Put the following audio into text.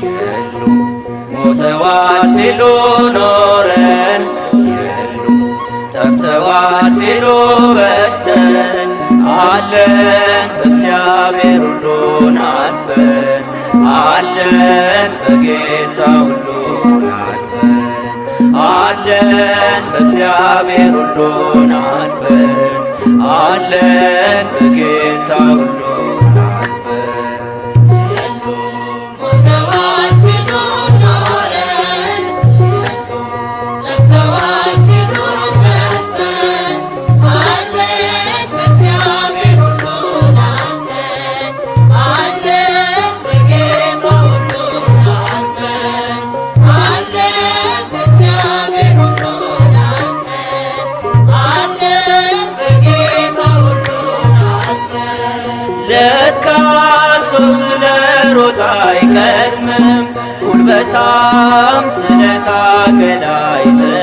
የሉም ሞተዋል ሲሉ ኖረን የሉም ጠፍተዋል ሲሉ በስተን አለን በእግዚአብሔር ሁሉን አልፈን አለን በጌታ ሁሉን አልፈን አለን በእግዚአብሔር ሁሉን አልፈን አለን በጌታ ሁሉን አልፈን ሞተዋል ሲሉ ኖረን ጠፍተዋል ሲሉ በስተን አለን በእግዚአብሔር ሁሉን አልፈን አለን በጌታ ሁሉን አልፈን አለን በእግዚአብሔር ሁሉን አልፈን አለን በጌታ ሁሉን አልፈን ለካ ሰው ስለሮጠ አይቀድምም ጉልበታም ስለታገለ አይጥልም